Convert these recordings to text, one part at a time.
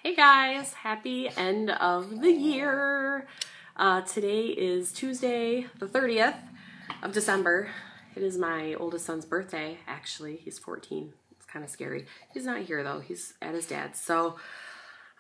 Hey guys, happy end of the year. Today is Tuesday, the 30th of December. It is my oldest son's birthday, actually. He's 14. It's kind of scary. He's not here though. He's at his dad's. So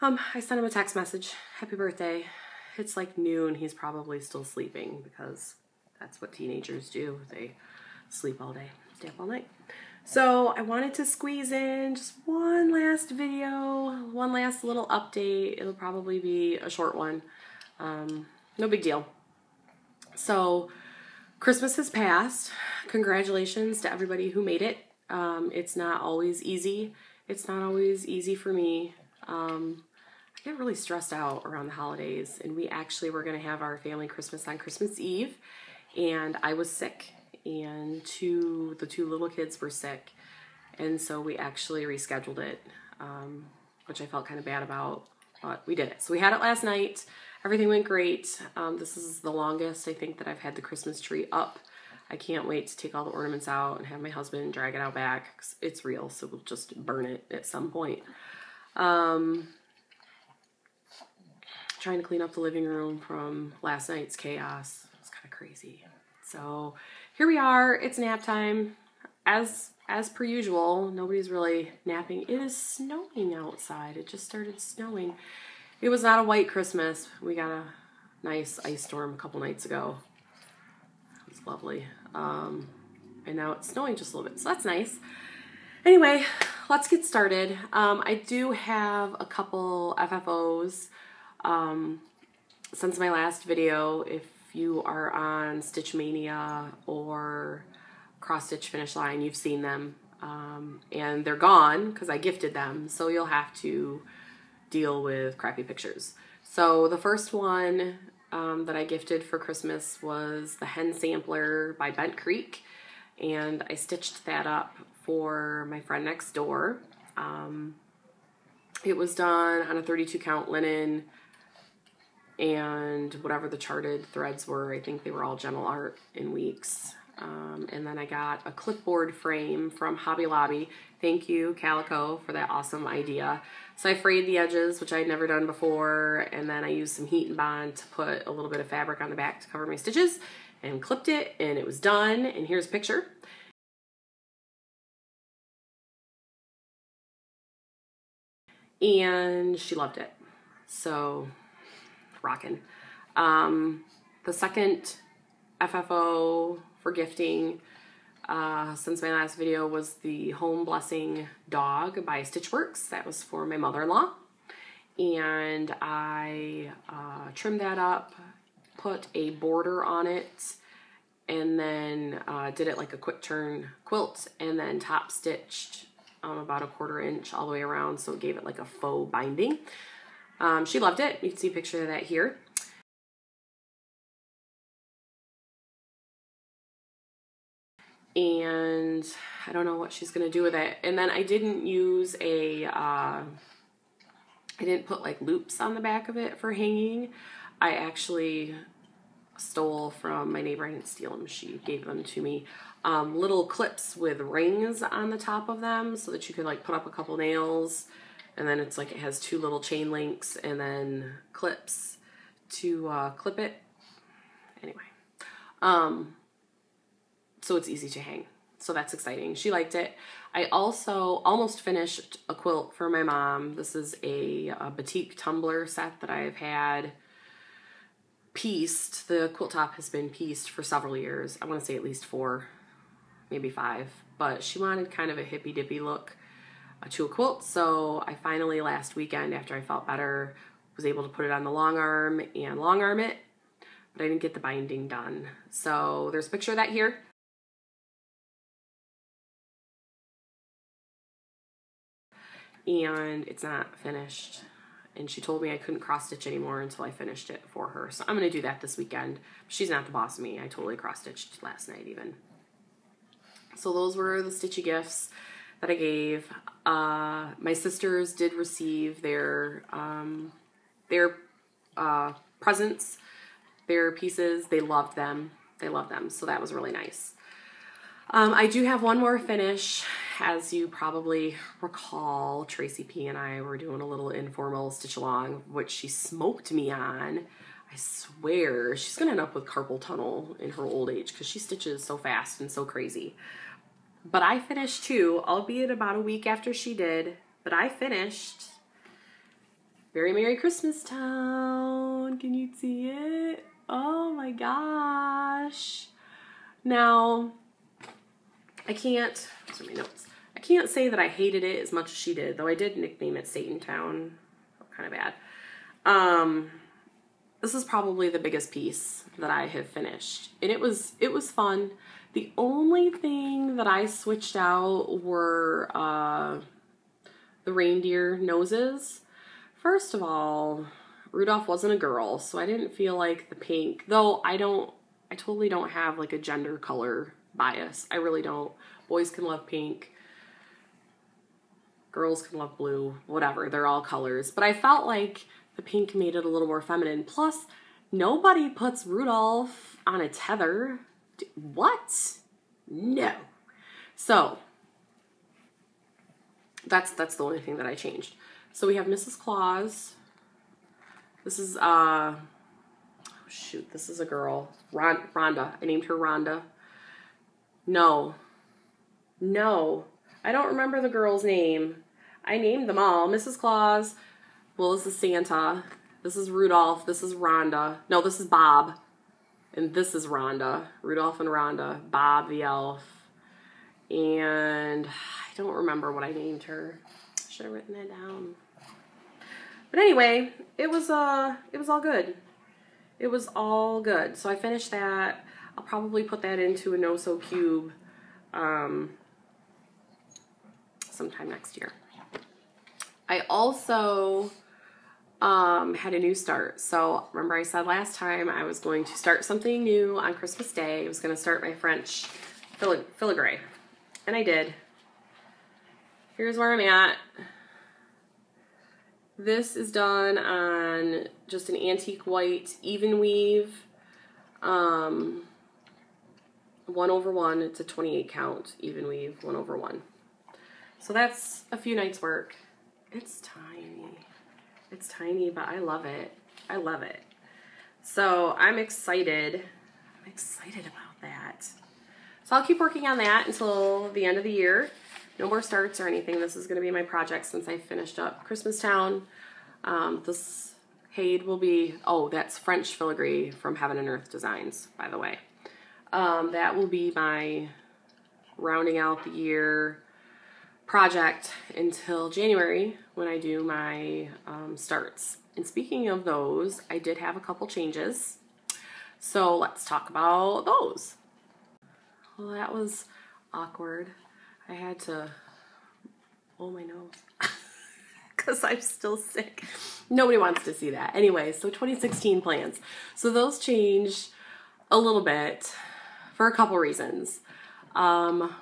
I sent him a text message. Happy birthday. It's like noon. He's probably still sleeping because that's what teenagers do. They sleep all day, stay up all night. So I wanted to squeeze in just one last video, one last little update. It'll probably be a short one. No big deal. So Christmas has passed. Congratulations to everybody who made it. It's not always easy. It's not always easy for me. I get really stressed out around the holidays, and we actually were going to have our family Christmas on Christmas Eve, and I was sick. And the two little kids were sick, and so we actually rescheduled it, which I felt kind of bad about, but we did it. So we had it last night. Everything went great. This is the longest I think that I've had the Christmas tree up. I can't wait to take all the ornaments out and have my husband drag it out back, 'cause it's real, so we'll just burn it at some point. Trying to clean up the living room from last night's chaos. It's kind of crazy. So here we are. It's nap time. As per usual, nobody's really napping. It is snowing outside. It just started snowing. It was not a white Christmas. We got a nice ice storm a couple nights ago. It was lovely. And now it's snowing just a little bit, so that's nice. Anyway, let's get started. I do have a couple FFOs since my last video. If you are on Stitch Mania or Cross Stitch Finish Line, you've seen them, and they're gone because I gifted them, so you'll have to deal with crappy pictures. So the first one that I gifted for Christmas was the Hen Sampler by Bent Creek, and I stitched that up for my friend next door. It was done on a 32 count linen, and whatever the charted threads were, I think they were all Gentle Art in weeks. And then I got a clipboard frame from Hobby Lobby. Thank you, Calico, for that awesome idea. So I frayed the edges, which I'd never done before, and then I used some heat and bond to put a little bit of fabric on the back to cover my stitches, and clipped it, and it was done. And here's a picture. And she loved it. So rockin'. The second FFO for gifting since my last video was the Home Blessing Dog by Stitchworks. That was for my mother-in-law, and I trimmed that up, put a border on it, and then did it like a quick turn quilt, and then top stitched about a 1/4 inch all the way around, so it gave it like a faux binding. She loved it. You can see a picture of that here. And I don't know what she's going to do with it. And then I didn't use I didn't put like loops on the back of it for hanging. I actually stole from my neighbor. I didn't steal them. She gave them to me. Little clips with rings on the top of them so that you could like put up a couple nails. And then it's like it has 2 little chain links and then clips to clip it. Anyway. So it's easy to hang. So that's exciting. She liked it. I also almost finished a quilt for my mom. This is a batik tumbler set that I've had pieced. The quilt top has been pieced for several years. I want to say at least 4, maybe 5. But she wanted kind of a hippy-dippy look to a quilt. So I finally, last weekend, after I felt better, was able to put it on the long arm and long arm it. But I didn't get the binding done. So there's a picture of that here. And it's not finished, and she told me I couldn't cross stitch anymore until I finished it for her, so I'm going to do that this weekend. She's not the boss of me. I totally cross stitched last night even. So those were the stitchy gifts that I gave. My sisters did receive their presents, their pieces. They loved them. So that was really nice. I do have one more finish as you probably recall, Tracy P and I were doing a little informal stitch along, which she smoked me on. I swear she's gonna end up with carpal tunnel in her old age because she stitches so fast and so crazy. But I finished too, albeit about a week after she did, but I finished Very Merry Christmas Town. Can you see it? Oh my gosh. Now, I can't, those are my notes. I can't say that I hated it as much as she did, though I did nickname it Satan Town. Kind of bad. This is probably the biggest piece that I have finished. And it was fun. The only thing that I switched out were the reindeer noses. First of all, Rudolph wasn't a girl, so I didn't feel like the pink, though I totally don't have like a gender color bias. I really don't. Boys can love pink. Girls can love blue. Whatever. They're all colors. But I felt like the pink made it a little more feminine. Plus, nobody puts Rudolph on a tether. What? No. So, that's the only thing that I changed. So we have Mrs. Claus. This is, oh shoot, this is a girl. Rhonda. I named her Rhonda. No. I don't remember the girl's name. I named them all. Mrs. Claus. Well, this is Santa. This is Rudolph. This is Rhonda. No, this is Bob. And this is Rhonda. Rudolph and Rhonda. Bob the elf. And I don't remember what I named her. I should have written that down. But anyway, it was all good. It was all good. So I finished that. I'll probably put that into a no-sew cube sometime next year. I also had a new start. So remember I said last time I was going to start something new on Christmas Day. I was going to start my French filigree. And I did. Here's where I'm at. This is done on just an antique white even weave. 1/1. It's a 28 count even weave, 1/1. So that's a few nights work. It's tiny. It's tiny, but I love it. I love it. So I'm excited. I'm excited about that. So I'll keep working on that until the end of the year. No more starts or anything. This is going to be my project since I finished up Christmas Town. This Hade will be, oh, that's French filigree from Heaven and Earth Designs, by the way. That will be my rounding out the year project until January when I do my starts. And speaking of those, I did have a couple changes. So let's talk about those. Well, that was awkward. I had to blow my nose because I'm still sick. Nobody wants to see that. Anyway, so 2016 plans. So those changed a little bit for a couple reasons. One,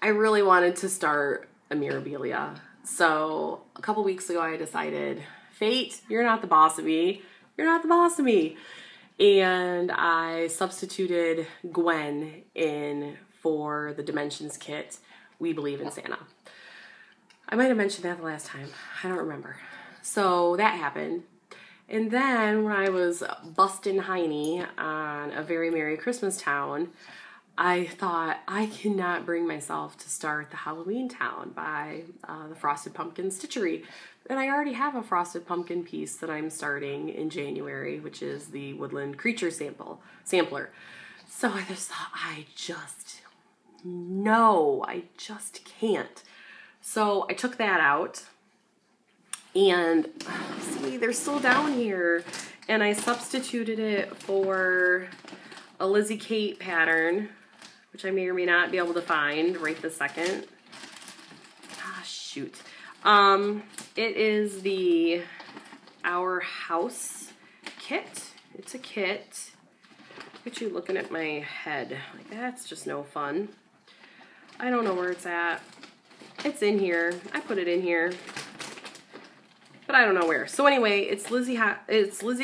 I really wanted to start a Mirabilia. So a couple weeks ago I decided, Fate, you're not the boss of me. You're not the boss of me. And I substituted Gwen in for the Dimensions kit, We Believe in Santa. I might have mentioned that the last time. I don't remember. So that happened. And then when I was busting Heine on A Very Merry Christmas Town, I thought, I cannot bring myself to start the Halloween Town by the Frosted Pumpkin Stitchery. And I already have a Frosted Pumpkin piece that I'm starting in January, which is the Woodland Creature Sampler. So I just thought, I just can't. So I took that out. And see, they're still down here. And I substituted it for a Lizzie Kate pattern, which I may or may not be able to find right this second. Ah, shoot. It is the Our House kit. It's a kit. Look at you looking at my head. Like, that's just no fun. I don't know where it's at. It's in here. I put it in here. But I don't know where. So anyway, it's Lizzie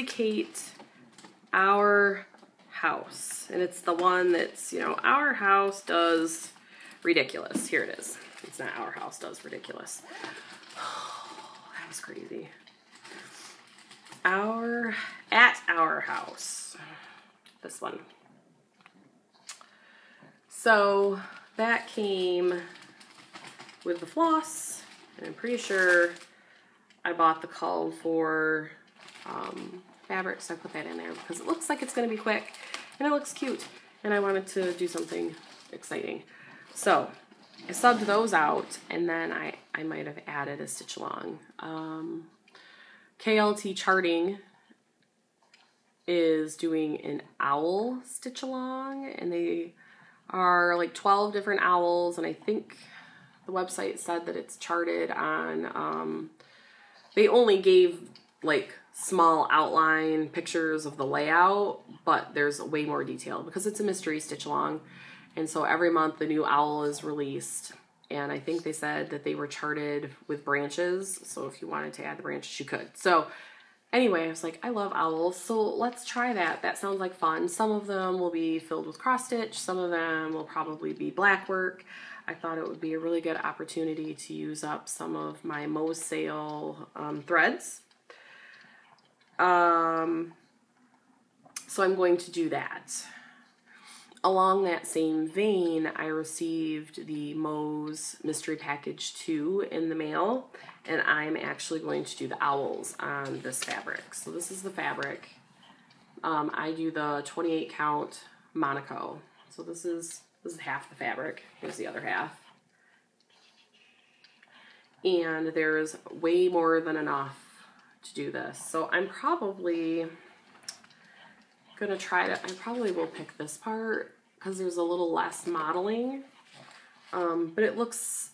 Kate, Our House. And it's the one that's, you know, Our House Does Ridiculous. Here it is. It's not Our House Does Ridiculous. That was crazy. At Our House. This one. So that came with the floss, and I'm pretty sure I bought the call for fabric, so I put that in there because it looks like it's going to be quick and it looks cute, and I wanted to do something exciting. So I subbed those out, and then I might have added a stitch along. KLT Charting is doing an owl stitch along, and they are like 12 different owls, and I think the website said that it's charted on, they only gave like small outline pictures of the layout, but there's way more detail because it's a mystery stitch along. And so every month the new owl is released, and I think they said that they were charted with branches, so if you wanted to add the branches you could. So anyway, I was like, I love owls, so let's try that. That sounds like fun. Some of them will be filled with cross stitch, some of them will probably be black work. I thought it would be a really good opportunity to use up some of my Mo's Sale threads. So I'm going to do that. Along that same vein, I received the Mo's Mystery Package 2 in the mail, and I'm actually going to do the owls on this fabric. So this is the fabric. I do the 28 count Monaco. So this is half the fabric. Here's the other half. And there's way more than enough to do this. So I'm probably gonna try to, I probably will pick this part because there's a little less modeling. But it looks,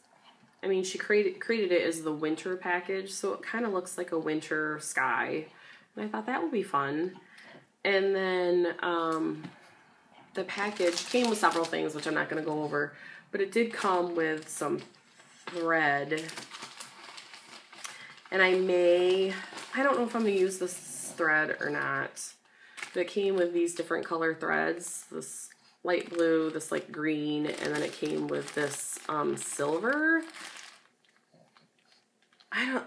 I mean, she created it as the winter package, so it kind of looks like a winter sky. And I thought that would be fun. And then the package came with several things, which I'm not going to go over, but it did come with some thread. And I don't know if I'm going to use this thread or not, but it came with these different color threads, this light blue, this light green, and then it came with this silver. Oh,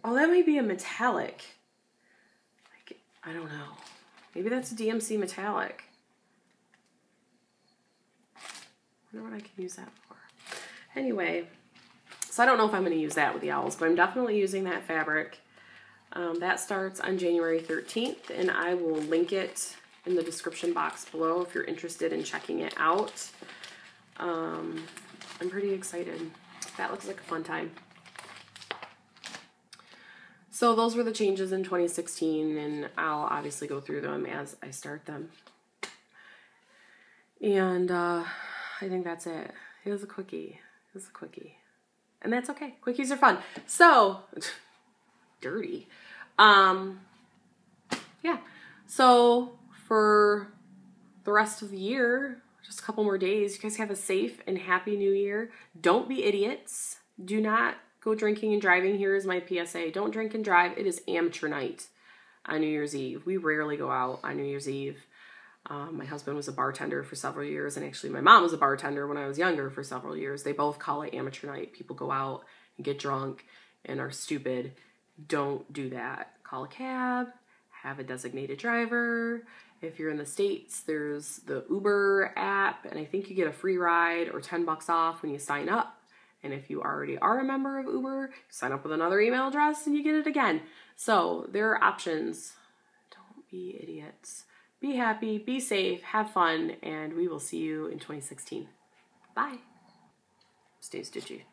that might be a metallic. I don't know. Maybe that's a DMC metallic. I wonder what I can use that for. Anyway, so I don't know if I'm going to use that with the owls, but I'm definitely using that fabric. That starts on January 13th, and I will link it in the description box below if you're interested in checking it out. I'm pretty excited. That looks like a fun time. So those were the changes in 2016, and I'll obviously go through them as I start them. And I think that's it. It was a quickie. It was a quickie. And that's okay. Quickies are fun. So, dirty. Yeah. So, for the rest of the year, just a couple more days, you guys have a safe and happy new year. Don't be idiots. Do not go drinking and driving. Here is my PSA. Don't drink and drive. It is amateur night on New Year's Eve. We rarely go out on New Year's Eve. My husband was a bartender for several years, and actually my mom was a bartender when I was younger for several years. They both call it amateur night. People go out and get drunk and are stupid. Don't do that. Call a cab, have a designated driver. If you're in the States, there's the Uber app, and I think you get a free ride or $10 off when you sign up. And if you already are a member of Uber, sign up with another email address and you get it again. So there are options. Don't be idiots. Be happy, be safe, have fun, and we will see you in 2016. Bye. Stay stitchy.